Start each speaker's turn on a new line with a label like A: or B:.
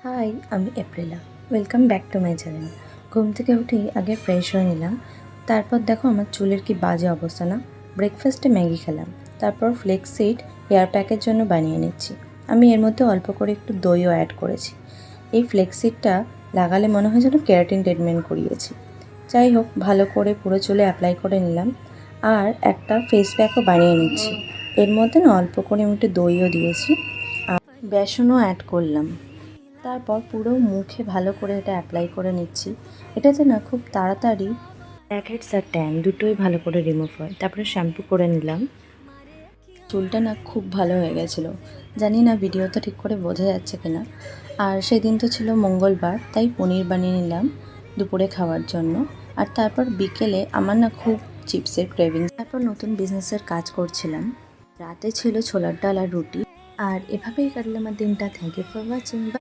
A: High, আমি Aprilia. Welcome back to my channel. ঘুম থেকে উঠেই আগে ফ্রেশ হয়ে নিলাম। তারপর দেখো আমার চুলের কি বাজে অবস্থা না। ব্রেকফাস্টে ম্যাগি খেলাম, তারপর ফ্লেক্সিড হেয়ার প্যাকের জন্য বানিয়ে নিচ্ছি। আমি এর মধ্যে অল্প করে একটু দইও অ্যাড করেছি। এই ফ্লেক্সিডটা লাগালে মনে হয় যেন কেরাটিন ট্রিটমেন্ট করিয়েছি। যাই হোক, ভালো করে পুরো চুলে অ্যাপ্লাই করে নিলাম। আর একটা ফেস প্যাকও বানিয়ে নিচ্ছি। এর মধ্যে না অল্প করে আমি একটু দইও দিয়েছি আর বেসনও অ্যাড করলাম। তারপর পুরো মুখে ভালো করে এটা অ্যাপ্লাই করে নিচ্ছি। এটাতে না খুব তাড়াতাড়ি ব্ল্যাক হেডস আর ট্যান দুটোই ভালো করে রিমুভ হয়। তারপরে শ্যাম্পু করে নিলাম। চুলটা না খুব ভালো হয়ে গেছিলো। জানি না ভিডিওতে ঠিক করে বোঝা যাচ্ছে কিনা। আর সেদিন তো ছিল মঙ্গলবার, তাই পনির বানিয়ে নিলাম দুপুরে খাওয়ার জন্য। আর তারপর বিকেলে আমার না খুব চিপসের ক্রেভিং। তারপর নতুন বিজনেসের কাজ করছিলাম। রাতে ছিল ছোলার ডাল আর রুটি। আর এভাবেই কাটলো আমার দিনটা। Thank you for watching.